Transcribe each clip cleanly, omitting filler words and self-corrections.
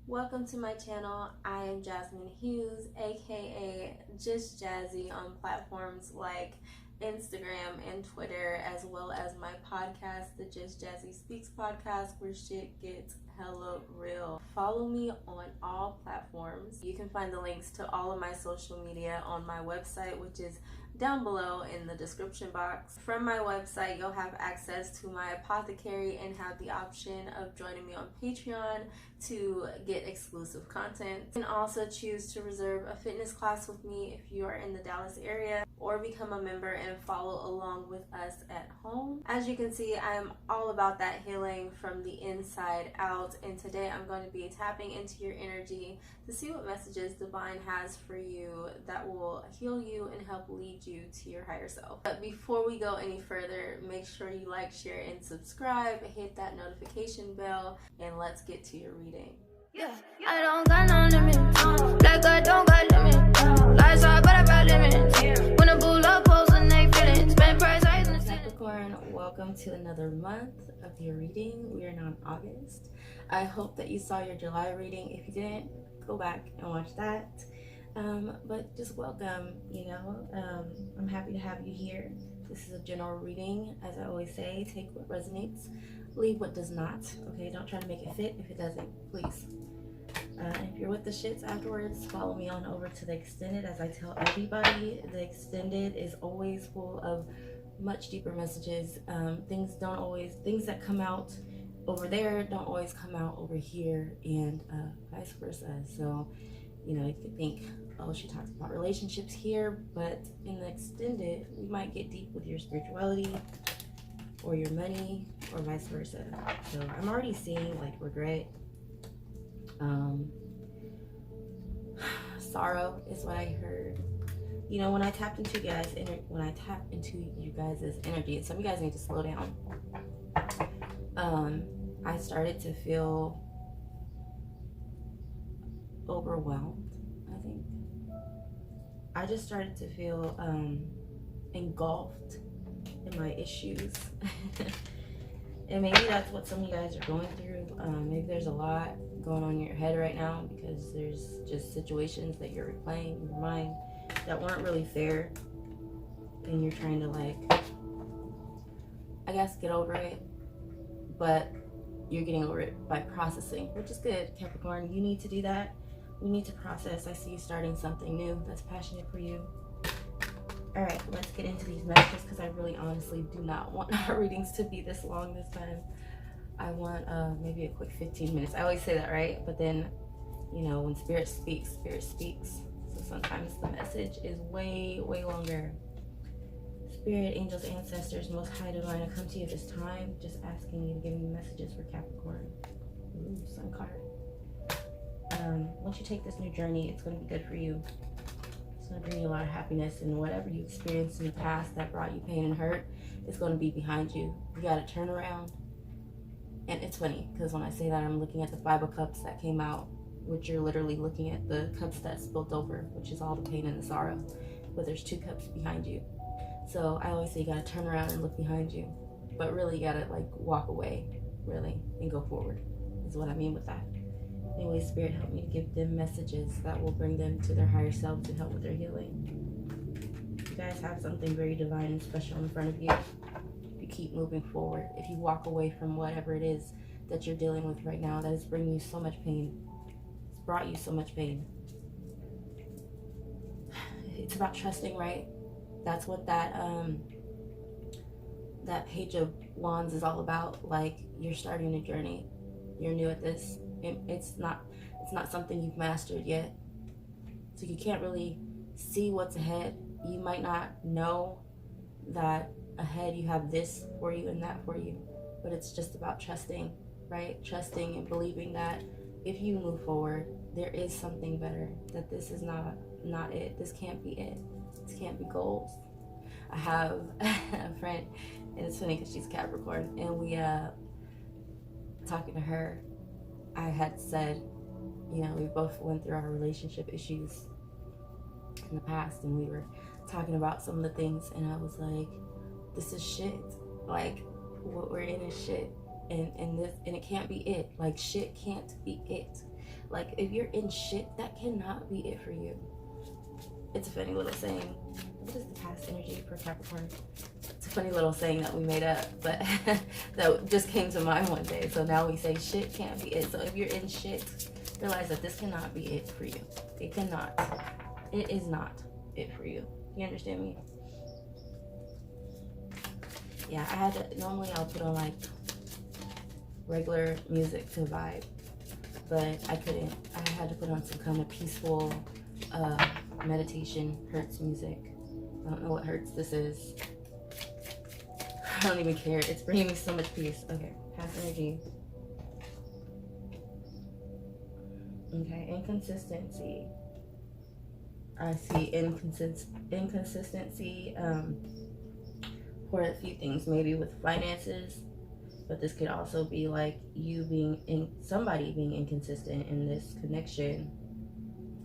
Welcome to my channel. I am Jasmine Hughes, aka Just Jazzy, on platforms like Instagram and Twitter, as well as my podcast, the Just Jazzy Speaks podcast, where shit gets hella real. Follow me on all platforms. You can find the links to all of my social media on my website, which is down below in the description box. From my website, you'll have access to my apothecary and have the option of joining me on Patreon to get exclusive content. You can also choose to reserve a fitness class with me if you are in the Dallas area, or become a member and follow along with us at home. As you can see, I am all about that healing from the inside out, and today I'm going to be tapping into your energy to see what messages Divine has for you that will heal you and help lead you to your higher self. But before we go any further, make sure you like, share, and subscribe. Hit that notification bell, and let's get to your reading. Yeah, I don't got no limit. Like I don't got limit. Lies are, but I got limits. When a bull up pose and they feeling. Spend price, I in the Capricorn, welcome to another month of your reading. We are now in August. I hope that you saw your July reading. If you didn't, go back and watch that. But just welcome, I'm happy to have you here. This is a general reading. As I always say, take what resonates, leave what does not. Okay, don't try to make it fit if it doesn't, please. If you're with the shits afterwards, follow me on over to the extended. As I tell everybody, the extended is always full of much deeper messages. Things that come out over there don't always come out over here, and vice versa. So, you could think, oh, she talks about relationships here, but in the extended, we might get deep with your spirituality or your money or vice versa. So I'm already seeing like regret. Sorrow is what I heard. When I tapped into you guys' energy, and some of you guys need to slow down. I started to feel overwhelmed. I think I just started to feel engulfed in my issues. And maybe that's what some of you guys are going through. Maybe there's a lot going on in your head right now because there's just situations that you're replaying in your mind that weren't really fair, and you're trying to get over it, but you're getting over it by processing, which is good, Capricorn. You need to do that. We need to process. I see you starting something new that's passionate for you. All right, let's get into these messages because I really honestly do not want our readings to be this long this time. I want maybe a quick 15 minutes. I always say that, right? But then, when Spirit speaks. So sometimes the message is way, way longer. Spirit, angels, ancestors, most high divine, I come to you this time just asking you to give me messages for Capricorn. Ooh, Sun card. Once you take this new journey, it's going to be good for you. It's going to bring you a lot of happiness, and whatever you experienced in the past that brought you pain and hurt is going to be behind you. You got to turn around. And it's funny because when I say that, I'm looking at the 5 of Cups that came out, which you're literally looking at the cups that spilled over, which is all the pain and the sorrow. But there's 2 cups behind you. So I always say you got to turn around and look behind you. But really, you got to walk away, really, and go forward is what I mean with that. Anyway, Spirit, help me to give them messages that will bring them to their higher selves and help with their healing. You guys have something very divine and special in front of you. If you keep moving forward, if you walk away from whatever it is that you're dealing with right now that is bringing you so much pain, it's brought you so much pain. It's about trusting, right? That's what that Page of Wands is all about. You're starting a journey. You're new at this. It's not something you've mastered yet, so you can't really see what's ahead. You might not know that ahead you have this for you and that for you, but it's just about trusting, right? Trusting and believing that if you move forward, there is something better, that this is not it. This can't be it. This can't be goals. I have a friend, and it's funny because she's Capricorn, and we talking to her, I had said, we both went through our relationship issues in the past, and we were talking about some of the things, and I was like, this is shit. What we're in is shit. And it can't be it. Shit can't be it. Like, if you're in shit, that cannot be it for you. It's a funny little saying. What is the past energy for Capricorn? It's a funny little saying that we made up, but that just came to mind one day. So now we say shit can't be it. So if you're in shit, realize that this cannot be it for you. It cannot. It is not it for you. You understand me? Yeah, I had to, normally I'll put on like regular music to vibe, but I couldn't. I had to put on some kind of peaceful meditation Hertz music. I don't know what Hertz this is. I don't even care. It's bringing me so much peace. Okay, past energy. Okay, inconsistency. I see inconsistency for a few things, maybe with finances, but this could also be like you somebody being inconsistent in this connection.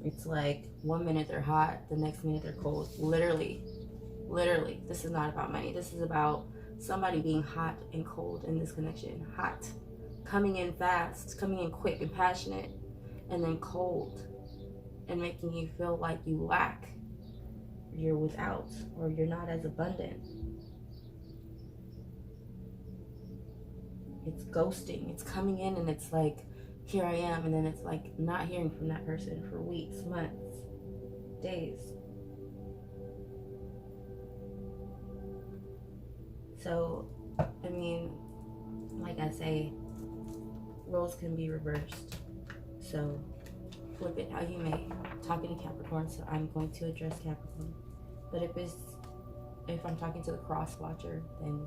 It's like 1 minute they're hot, the next minute they're cold. Literally, this is not about money. This is about somebody being hot and cold in this connection. Hot, coming in fast, coming in quick and passionate, and then cold and making you feel like you lack, you're without, or you're not as abundant. It's ghosting. It's coming in and it's like, here I am, and then it's like not hearing from that person for weeks, months, days. So, I mean, like I say, roles can be reversed. So, flip it how you may. Talking to Capricorn, so I'm going to address Capricorn. But if I'm talking to the cross watcher, then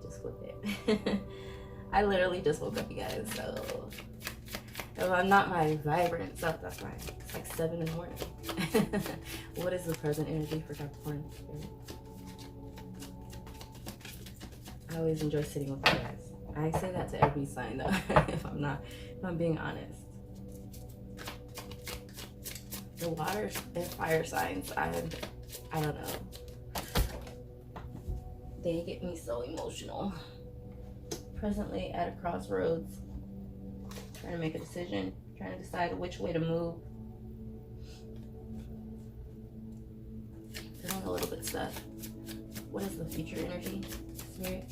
just flip it. I literally just woke up, you guys, so if I'm not my vibrant self, that's fine. It's like 7 in the morning. What is the present energy for Capricorn? I always enjoy sitting with you guys. I say that to every sign though, if I'm being honest. The water and fire signs, I don't know. They get me so emotional. Presently at a crossroads, trying to make a decision, trying to decide which way to move. Feeling a little bit stuck. What is the future energy, Spirit?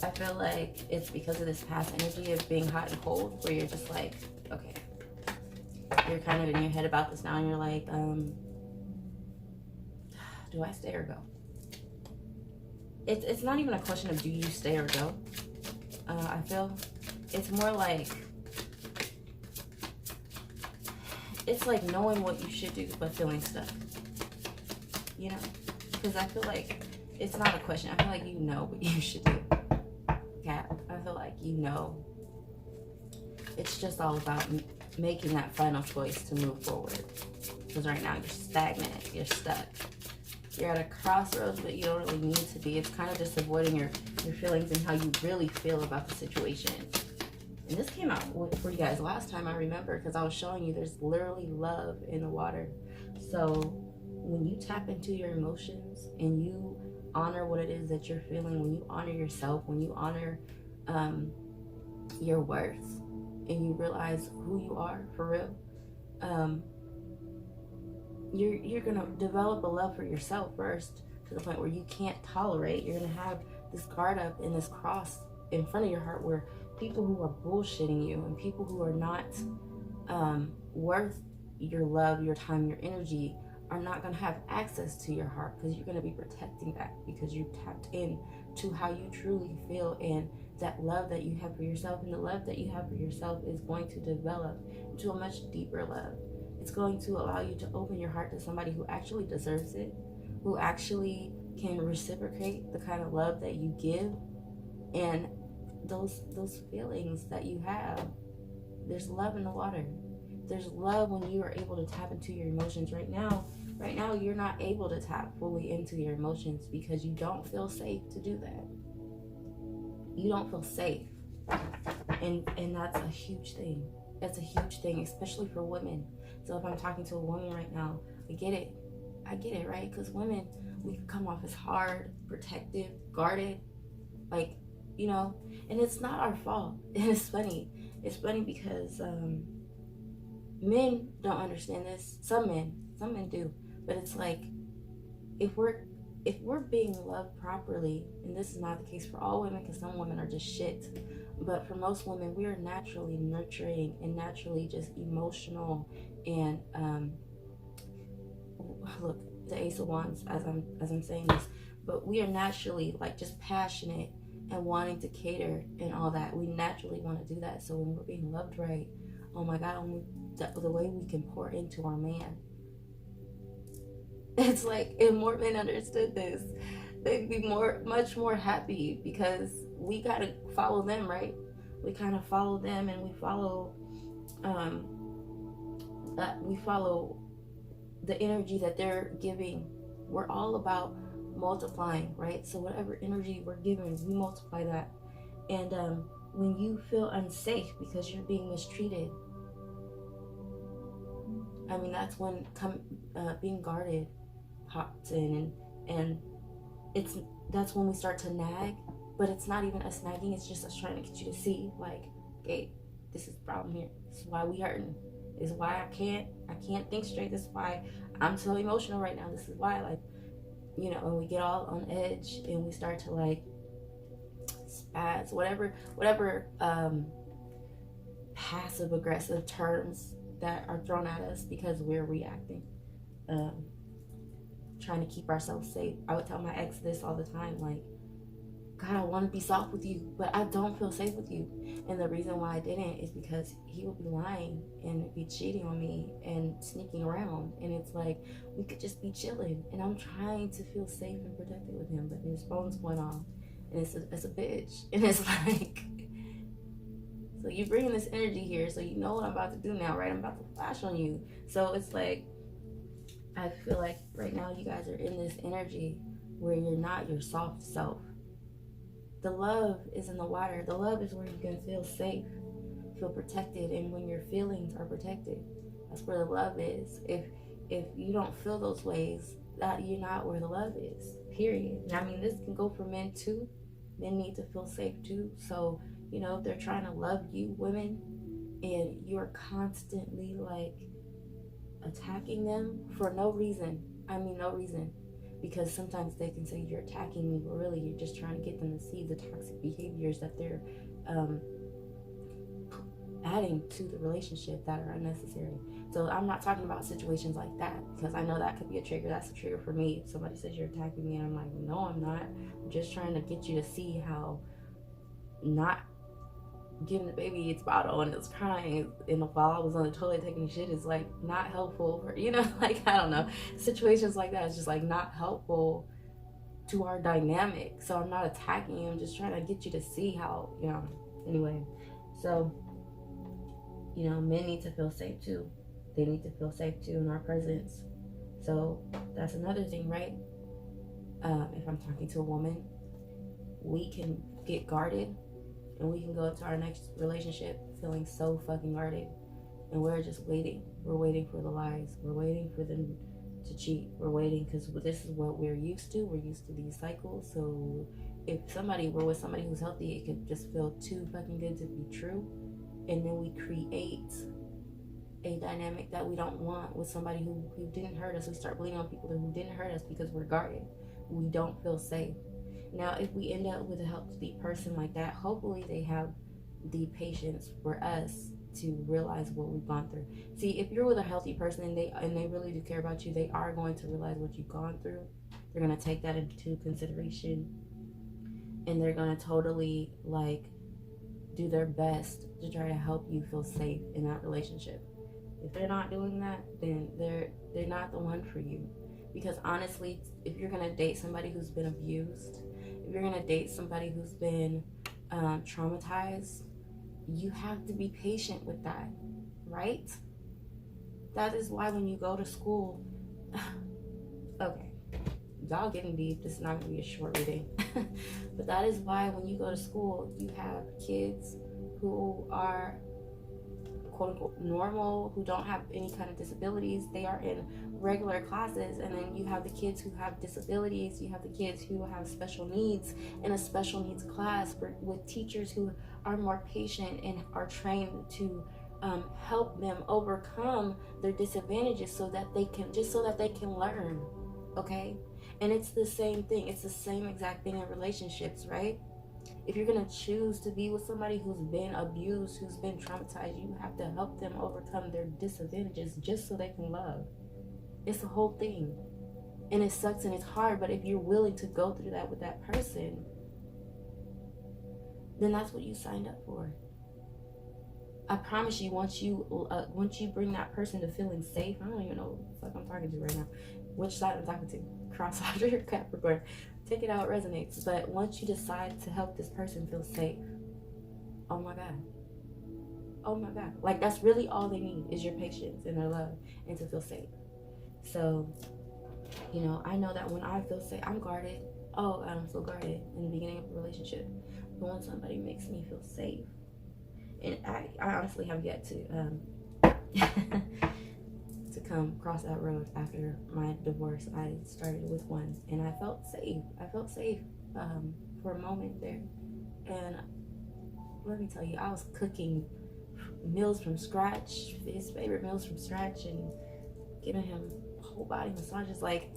I feel like it's because of this past energy of being hot and cold, where you're just like, okay, you're kind of in your head about this now, and you're like, do I stay or go? It's not even a question of do you stay or go. I feel it's more like, it's like knowing what you should do but feeling stuck, you know? Because I feel like it's not a question. I feel like you know what you should do. Yeah, I feel like you know. It's just all about making that final choice to move forward. Because right now you're stagnant, you're stuck. You're at a crossroads, but you don't really need to be. It's kind of just avoiding your feelings and how you really feel about the situation. And this came out for you guys last time, I remember, because I was showing you there's literally love in the water. So when you tap into your emotions and you honor what it is that you're feeling, when you honor yourself, when you honor your worth, and you realize who you are for real, you're gonna develop a love for yourself first, to the point where you can't tolerate. You're gonna have this guard up and this cross in front of your heart, where people who are bullshitting you and people who are not worth your love, your time, your energy, are not going to have access to your heart, because you're going to be protecting that, because you tapped in to how you truly feel, and that love that you have for yourself. And the love that you have for yourself is going to develop into a much deeper love. It's going to allow you to open your heart to somebody who actually deserves it, who actually can reciprocate the kind of love that you give, and those feelings that you have. There's love in the water. There's love when you are able to tap into your emotions. Right now you're not able to tap fully into your emotions because you don't feel safe to do that. You don't feel safe, and that's a huge thing. That's a huge thing, especially for women. So if I'm talking to a woman right now, I get it, right? Because women, we come off as hard, protective, guarded, like, you know, and it's not our fault. And it's funny because men don't understand this. Some men do, but it's like if we're being loved properly, and this is not the case for all women because some women are just shit, but for most women, we are naturally nurturing and naturally just emotional and look, the Ace of Wands as I'm saying this, but we are naturally like just passionate and wanting to cater and all that. We naturally want to do that. So when we're being loved right, oh my God, the way we can pour into our man. It's like if more men understood this, they'd be much more happy because we gotta follow them, right? We kind of follow them and we follow the energy that they're giving. We're all about multiplying, right? So whatever energy we're giving, we multiply that. And when you feel unsafe because you're being mistreated, I mean, that's when being guarded pops in, and that's when we start to nag. But it's not even us nagging, it's just us trying to get you to see, like, okay, this is the problem here. This is why we hurting. This is why I can't think straight. This is why I'm so emotional right now. This is why, like, you know, and we get all on edge and we start to like spaz, whatever passive aggressive terms that are thrown at us because we're reacting, trying to keep ourselves safe. I would tell my ex this all the time, like, God, I want to be soft with you, but I don't feel safe with you. And the reason why I didn't is because he would be lying and be cheating on me and sneaking around. And it's like, we could just be chilling. And I'm trying to feel safe and protected with him, but his phone's going off. And it's a bitch. And it's like, so you bringing this energy here, so you know what I'm about to do now, right? I'm about to flash on you. So it's like, I feel like right now you guys are in this energy where you're not your soft self. The love is in the water. The love is where you can feel safe, feel protected, and when your feelings are protected, that's where the love is. If you don't feel those ways, that you're not where the love is. Period. And I mean, this can go for men too. Men need to feel safe too. So, you know, if they're trying to love you, women, and you're constantly like attacking them for no reason. I mean, no reason. Because sometimes they can say you're attacking me, but really you're just trying to get them to see the toxic behaviors that they're adding to the relationship that are unnecessary. So I'm not talking about situations like that, because I know that could be a trigger. That's a trigger for me. If somebody says you're attacking me and I'm like, no, I'm not. I'm just trying to get you to see how not giving the baby its bottle and it's crying and while I was on the toilet taking shit is like not helpful, or, you know, like, I don't know, situations like that is just like not helpful to our dynamic. So I'm not attacking you, I'm just trying to get you to see how, you know. Anyway, so, you know, men need to feel safe too. They need to feel safe too in our presence. So that's another thing, right? If I'm talking to a woman, we can get guarded and we can go into our next relationship feeling so fucking guarded, and we're just waiting. We're waiting for the lies. We're waiting for them to cheat. We're waiting because this is what we're used to. We're used to these cycles. So if we're with somebody who's healthy, it could just feel too fucking good to be true, and then we create a dynamic that we don't want with somebody who didn't hurt us. We start bleeding on people who didn't hurt us because we're guarded. We don't feel safe. Now, if we end up with a healthy person like that, hopefully they have the patience for us to realize what we've gone through. See, if you're with a healthy person and they really do care about you, they are going to realize what you've gone through. They're going to take that into consideration, and they're going to totally like do their best to try to help you feel safe in that relationship. If they're not doing that, then they're not the one for you. Because honestly, if you're going to date somebody who's been abused, if you're going to date somebody who's been traumatized, you have to be patient with that, right? That is why when you go to school, okay, y'all getting deep, this is not going to be a short reading, but that is why when you go to school, you have kids who are quote unquote normal, who don't have any kind of disabilities. They are in regular classes, and then you have the kids who have disabilities, you have the kids who have special needs in a special needs class with teachers who are more patient and are trained to help them overcome their disadvantages so that they can learn. Okay? And it's the same thing. It's the same exact thing in relationships, right? If you're going to choose to be with somebody who's been abused, who's been traumatized, you have to help them overcome their disadvantages just so they can love. It's the whole thing. And it sucks and it's hard, but if you're willing to go through that with that person, then that's what you signed up for. I promise you, once you bring that person to feeling safe, I don't even know what the fuck I'm talking to right now. Which side I'm talking to? Cross out your Capricorn. Take it out, it resonates. But once you decide to help this person feel safe, oh my God. Oh my God. Like, that's really all they need is your patience and their love and to feel safe. So, you know, I know that when I feel safe, I'm guarded. Oh, I'm so guarded in the beginning of a relationship. But when somebody makes me feel safe, and I honestly have yet to to come across that road after my divorce. I started with one, and I felt safe. I felt safe for a moment there. And let me tell you, I was cooking meals from scratch, his favorite meals from scratch, and giving him whole body massages. Like,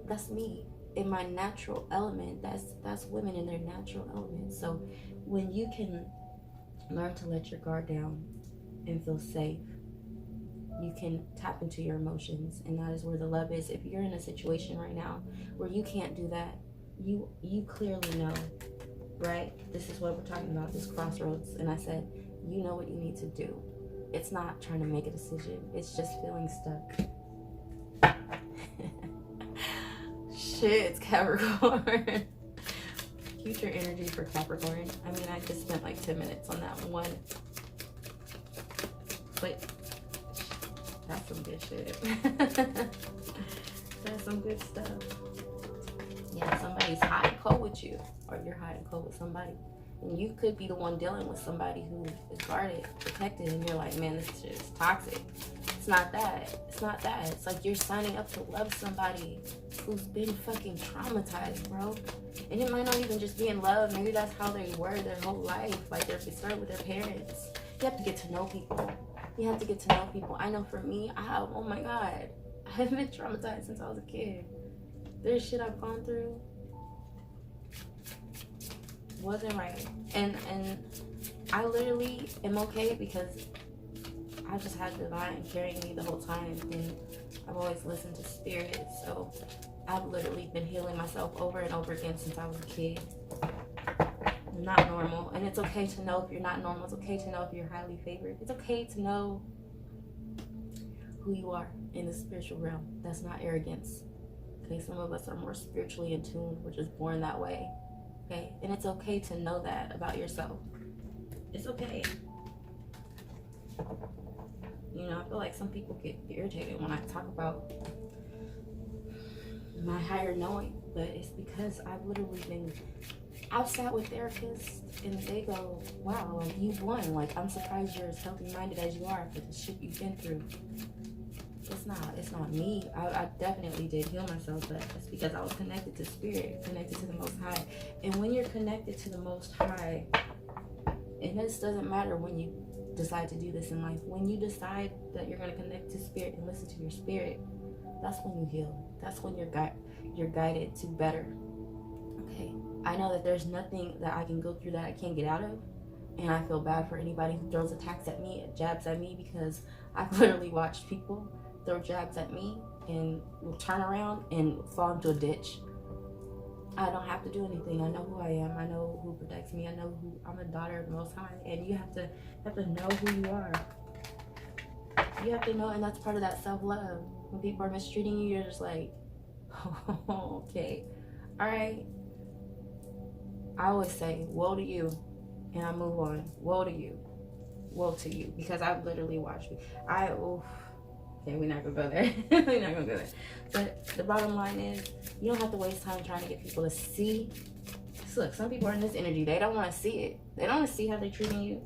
that's me in my natural element. That's women in their natural element. So when you can learn to let your guard down and feel safe, you can tap into your emotions, and that is where the love is. If you're in a situation right now where you can't do that, you clearly know, right? This is what we're talking about, this crossroads. And I said, you know what you need to do. It's not trying to make a decision. It's just feeling stuck. Shit, it's Capricorn. Future energy for Capricorn. I mean, I just spent like 10 minutes on that one. But that's some good shit. That's some good stuff. Yeah, somebody's hot and cold with you, or you're hot and cold with somebody. And you could be the one dealing with somebody who is guarded, protected, and you're like, man, this shit is toxic. It's not that. It's not that. It's like you're signing up to love somebody who's been fucking traumatized, bro. And it might not even just be in love. Maybe that's how they were their whole life. Like, they're concerned with their parents. You have to get to know people. You have to get to know people. I know for me, oh my God, I've been traumatized since I was a kid. There's shit I've gone through. Wasn't right. And I literally am okay because I just had divine carrying me the whole time, and I've always listened to spirit. So I've literally been healing myself over and over again since I was a kid. I'm not normal, and it's okay to know if you're not normal. It's okay to know if you're highly favored. It's okay to know who you are in the spiritual realm. That's not arrogance. Okay, some of us are more spiritually in tune. We're just born that way. Okay, and it's okay to know that about yourself. It's okay. You know, I feel like some people get irritated when I talk about my higher knowing, but it's because I've literally been, I've sat with therapists and they go, wow, like, you've won. Like, I'm surprised you're as healthy-minded as you are for the shit you've been through. It's not me. I definitely did heal myself, but it's because I was connected to spirit, connected to the Most High. And when you're connected to the Most High, and this doesn't matter when you decide to do this in life, when you decide that you're going to connect to spirit and listen to your spirit, that's when you heal. That's when you're guided to better. Okay, I know that there's nothing that I can go through that I can't get out of, and I feel bad for anybody who throws attacks at me, jabs at me, because I've literally watched people throw jabs at me and will turn around and fall into a ditch. I don't have to do anything. I know who I am. I know who protects me. I know who I'm, a daughter of the Most High. And you have to know who you are. You have to know, and that's part of that self-love. When people are mistreating you, you're just like, oh, okay, all right. I always say, woe to you, and I move on. Woe to you. Woe to you. Because I've literally watched you. Okay, we're not gonna go there. We're not gonna go there. But the bottom line is, you don't have to waste time trying to get people to see. So look, some people are in this energy. They don't want to see it. They don't want to see how they're treating you.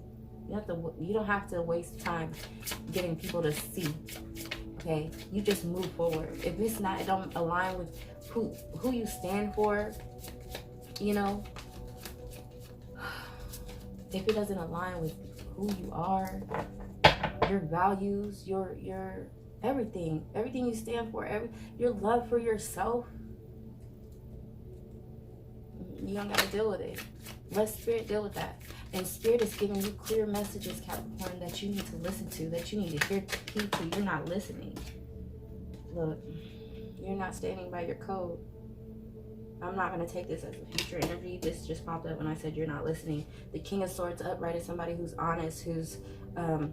You don't have to waste time getting people to see. Okay, you just move forward. If it's not, it don't align with who you stand for. You know, if it doesn't align with who you are, your values, your everything you stand for, your love for yourself. You don't gotta deal with it. Let spirit deal with that. And spirit is giving you clear messages, Capricorn, that you need to listen to, that you need to hear people. You're not listening. Look, you're not standing by your code. I'm not going to take this as a future energy. This just popped up when I said you're not listening. The King of Swords upright is somebody who's honest, who's my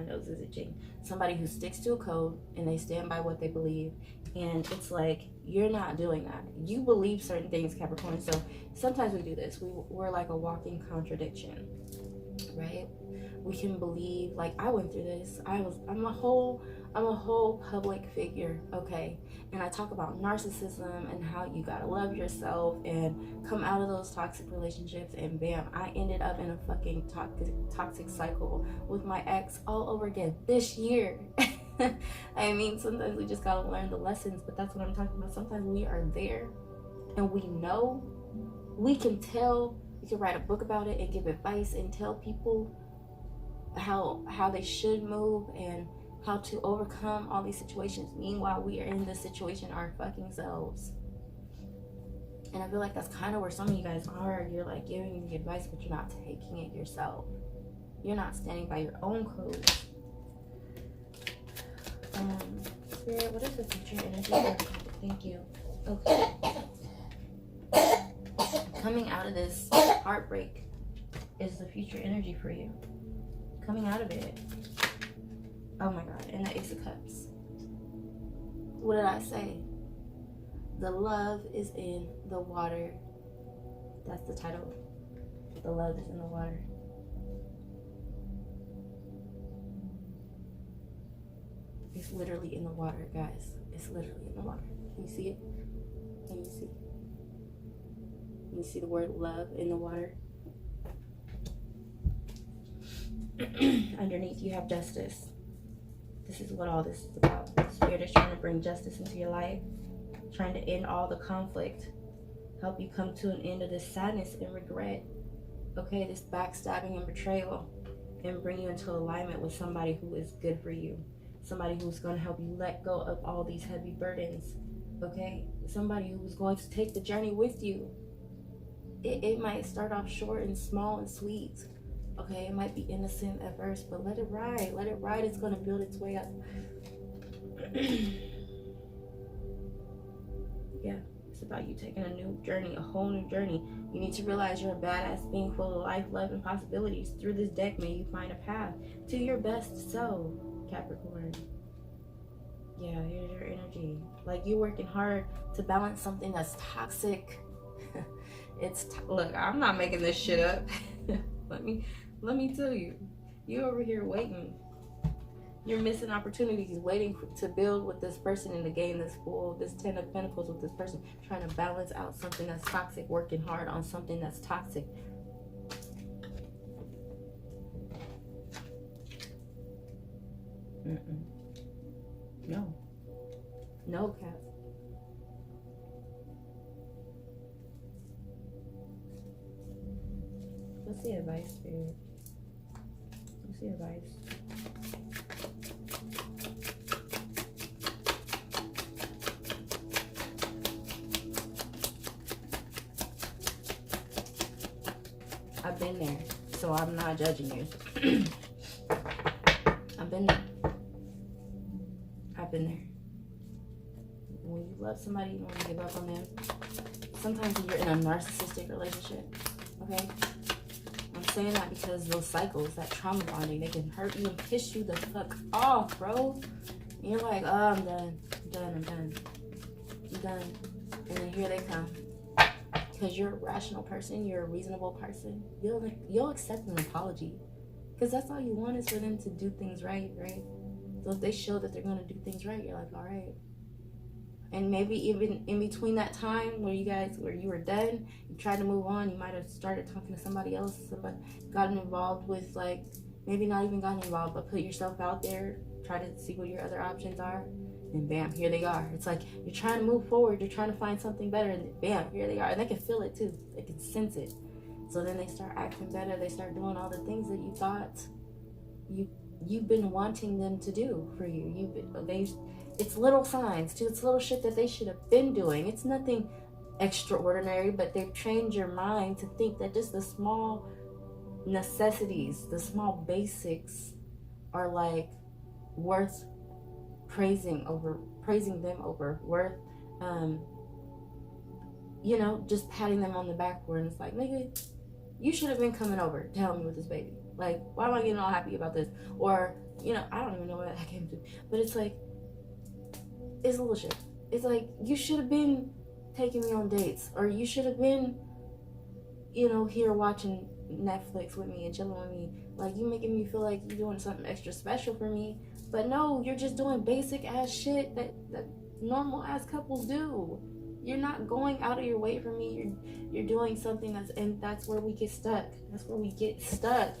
nose is itching. Somebody who sticks to a code and they stand by what they believe. And it's like, you're not doing that. You believe certain things, Capricorn. So sometimes we do this. We're like a walking contradiction, right? We can believe, like, I went through this. I'm a whole public figure, okay? And I talk about narcissism and how you gotta love yourself and come out of those toxic relationships, and bam, I ended up in a fucking toxic cycle with my ex all over again this year. I mean, sometimes we just gotta learn the lessons, but that's what I'm talking about. Sometimes we are there and we know, we can tell, we can write a book about it and give advice and tell people how they should move and how to overcome all these situations. Meanwhile, we are in this situation our fucking selves. And I feel like that's kind of where some of you guys are. You're like giving the advice, but you're not taking it yourself. You're not standing by your own code. Spirit, what is the future energy? Thank you. Okay. Coming out of this heartbreak is the future energy for you. Coming out of it. Oh my God, and the Ace of Cups. What did I say? The love is in the water. That's the title. The love is in the water. It's literally in the water, guys. It's literally in the water. Can you see it? Can you see? Can you see the word love in the water? Underneath you have justice. This is what all this is about. The Spirit is trying to bring justice into your life, trying to end all the conflict, help you come to an end of this sadness and regret, okay, this backstabbing and betrayal, and bring you into alignment with somebody who is good for you, somebody who's going to help you let go of all these heavy burdens, okay, somebody who's going to take the journey with you. It might start off short and small and sweet. Okay, it might be innocent at first, but let it ride. Let it ride. It's going to build its way up. Yeah, it's about you taking a new journey, a whole new journey. You need to realize you're a badass being full of life, love, and possibilities. Through this deck, may you find a path to your best self, Capricorn. Yeah, here's your energy. Like, you're working hard to balance something that's toxic. Look, I'm not making this shit up. Let me tell you, you're over here waiting. You're missing opportunities, waiting to build with this person and to gain this this 10 of Pentacles with this person, trying to balance out something that's toxic, working hard on something that's toxic. No, Cap. What's the advice, Spirit? What's the advice? I've been there, so I'm not judging you. I've been there. I've been there. When you love somebody, you don't want to give up on them. Sometimes you're in a narcissistic relationship, okay? I'm saying that because those cycles, that trauma bonding, they can hurt you and piss you the fuck off, bro. And you're like, oh, I'm done. I'm done. And then here they come. Because you're a rational person, you're a reasonable person. You'll accept an apology. Because that's all you want is for them to do things right? So if they show that they're going to do things right, you're like, all right. And maybe even in between that time where you were done, you tried to move on, you might have started talking to somebody else, somebody gotten involved with, like, maybe not even gotten involved, but put yourself out there, try to see what your other options are, and bam, here they are. It's like you're trying to move forward, you're trying to find something better, and bam, here they are. And they can feel it too, they can sense it. So then they start acting better. They start doing all the things that you thought you've been wanting them to do for you. It's little signs too. It's little shit that they should have been doing. It's nothing extraordinary, but they've trained your mind to think that just the small necessities, the small basics are like worth praising them over, worth just patting them on the back for. And it's like, nigga, you should have been coming over to help me with this baby. Like, why am I getting all happy about this? Or, I don't even know what that came to. But it's like, it's a little shit. It's like, you should have been taking me on dates. Or you should have been, here watching Netflix with me and chilling with me. Like, you making me feel like you're doing something extra special for me. But no, you're just doing basic ass shit that normal ass couples do. You're not going out of your way for me. You're doing something that's where we get stuck. That's where we get stuck.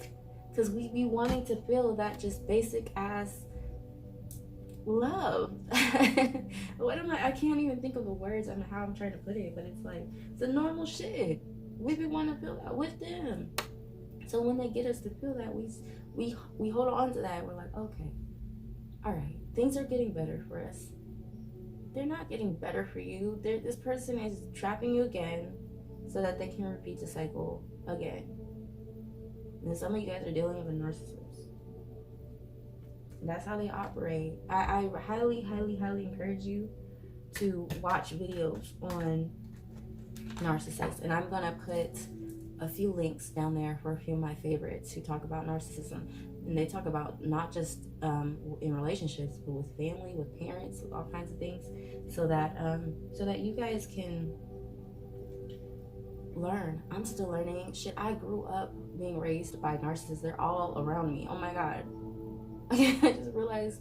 Because we be wanting to feel that just basic ass love. I can't even think of the words on how I'm trying to put it, but it's like, it's a normal shit. We be wanting to feel that with them. So when they get us to feel that, we hold on to that. We're like, okay, all right, things are getting better for us. They're not getting better for you. This person is trapping you again so that they can repeat the cycle again. And some of you guys are dealing with a narcissist. That's how they operate. I highly, highly, highly encourage you to watch videos on narcissists. And I'm going to put a few links down there for a few of my favorites who talk about narcissism. And they talk about not just in relationships, but with family, with parents, with all kinds of things, so that you guys can learn. I'm still learning. Shit, I grew up being raised by narcissists. They're all around me. Oh my God. I just realized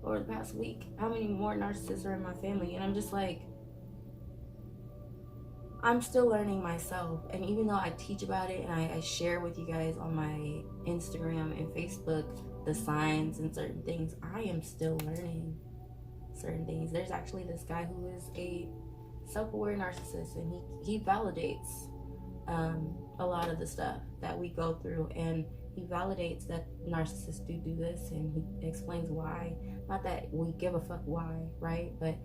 over the past week how many more narcissists are in my family. And I'm just like, I'm still learning myself. And even though I teach about it and I share with you guys on my Instagram and Facebook the signs and certain things, I am still learning certain things. There's actually this guy who is a self-aware narcissist, and he validates a lot of the stuff that we go through, and he validates that narcissists do this, and he explains why. Not that we give a fuck why, right? But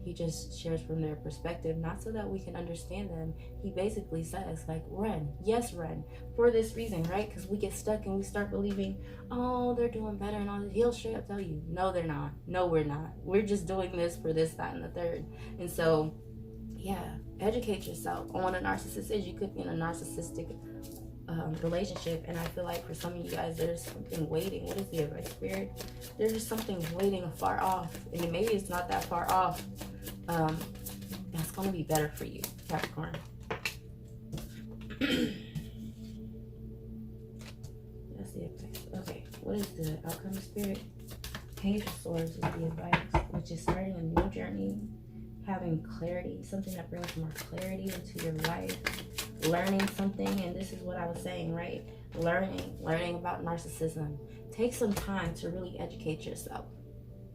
he just shares from their perspective, not so that we can understand them. He basically says, like, run, yes, run, for this reason, right? Because we get stuck and we start believing, oh, they're doing better and all this. He'll straight up tell you, no, they're not. No, we're not. We're just doing this for this, that, and the third. And so, yeah, educate yourself on what a narcissist is. You could be in a narcissistic relationship, and I feel like for some of you guys, there's something waiting. What is the advice, Spirit? There's just something waiting afar off, and maybe it's not that far off. That's going to be better for you, Capricorn. That's the advice. Okay, what is the outcome, Spirit? Page of Swords is the advice, which is starting a new journey, having clarity, something that brings more clarity into your life, learning something. And this is what I was saying, right? Learning about narcissism. Take some time to really educate yourself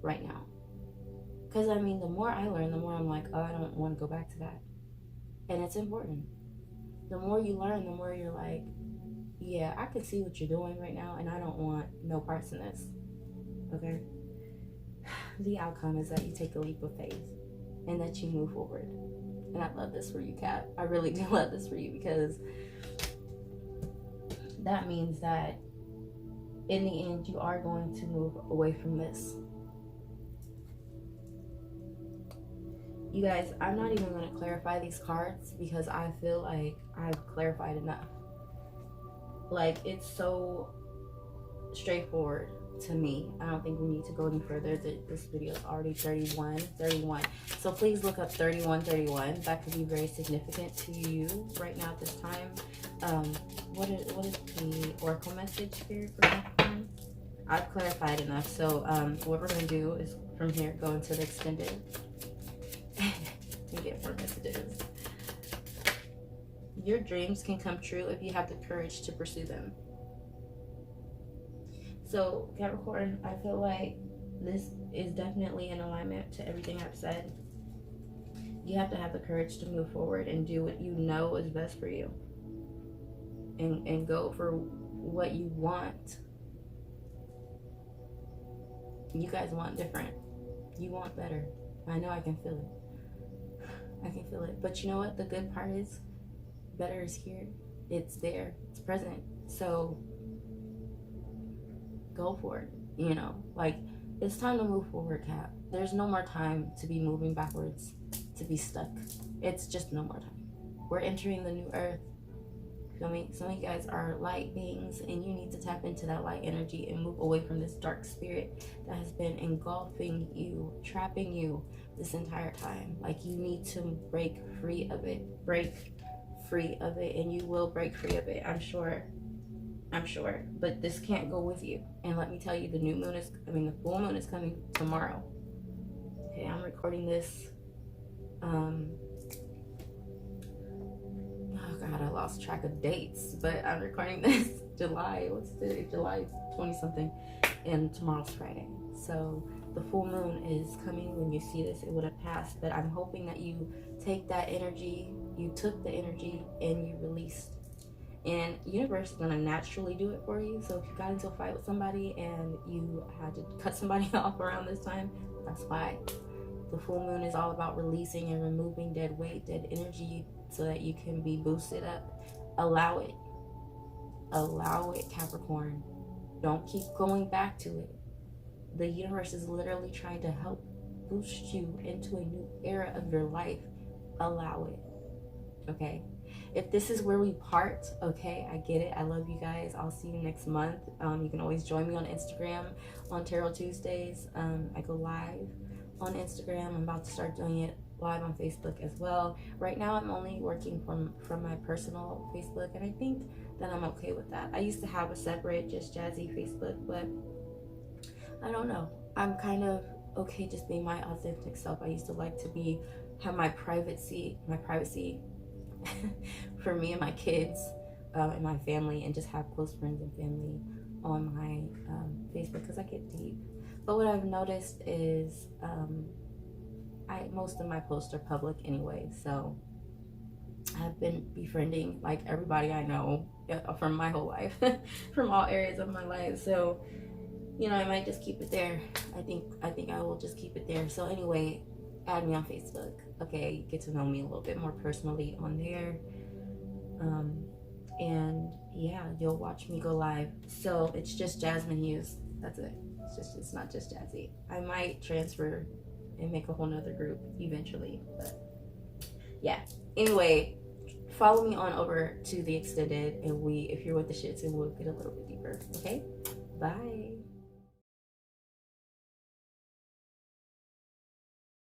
right now. Because, I mean, the more I learn, the more I'm like, oh, I don't want to go back to that. And it's important. The more you learn, the more you're like, yeah, I can see what you're doing right now, and I don't want no parts in this. Okay? The outcome is that you take a leap of faith and that you move forward. And I love this for you, Cap. I really do love this for you, because that means that in the end, you are going to move away from this. You guys, I'm not even going to clarify these cards because I feel like I've clarified enough. Like, it's so straightforward to me. I don't think we need to go any further. This video is already 31. So please look up 3131. That could be very significant to you right now at this time. What is the oracle message, Spirit, for Capricorn? I've clarified enough. So what we're going to do is from here go into the extended to get more messages. Your dreams can come true if you have the courage to pursue them. So, Capricorn, I feel like this is definitely in alignment to everything I've said. You have to have the courage to move forward and do what you know is best for you. and go for what you want. You guys want different. You want better. I know I can feel it. I can feel it. But you know what? The good part is better is here. It's there. It's present. So go for it. You know, like, it's time to move forward, Cap. There's no more time to be moving backwards, to be stuck. It's just no more time. We're entering the new earth. Feel me? Some of you guys are light beings, and you need to tap into that light energy and move away from this dark spirit that has been engulfing you, trapping you this entire time. Like, you need to break free of it. Break free of it, and you will break free of it, I'm sure. But this can't go with you. And let me tell you, the full moon is coming tomorrow. Okay, I'm recording this. Oh God, I lost track of dates, but I'm recording this July 20 something, and tomorrow's Friday. So the full moon is coming. When you see this, it would have passed, but I'm hoping that you take that energy, you took the energy and you released. And universe is gonna naturally do it for you. So if you got into a fight with somebody and you had to cut somebody off around this time, that's why. The full moon is all about releasing and removing dead weight, dead energy, so that you can be boosted up. Allow it. Allow it, Capricorn. Don't keep going back to it. The universe is literally trying to help boost you into a new era of your life. Allow it. Okay? If this is where we part, okay, I get it. I love you guys. I'll see you next month. You can always join me on Instagram on Tarot Tuesdays. I go live on Instagram. I'm about to start doing it live on Facebook as well. Right now I'm only working from my personal Facebook, and I think that I'm okay with that. I used to have a separate Just Jazzy Facebook, but I don't know. I'm kind of okay just being my authentic self. I used to like to have my privacy for me and my kids and my family, and just have close friends and family on my Facebook, because I get deep. But what I've noticed is most of my posts are public anyway, so I've been befriending like everybody I know from my whole life, from all areas of my life. So, you know, I might just keep it there. I think I will just keep it there. So anyway, add me on Facebook. Okay, get to know me a little bit more personally on there. And yeah, you'll watch me go live. So it's just Jasmine Hughes. That's it. It's not Just Jazzy. I might transfer and make a whole nother group eventually, but yeah. Anyway, follow me on over to the extended, and if you're with the shits, and we'll get a little bit deeper. Okay, bye.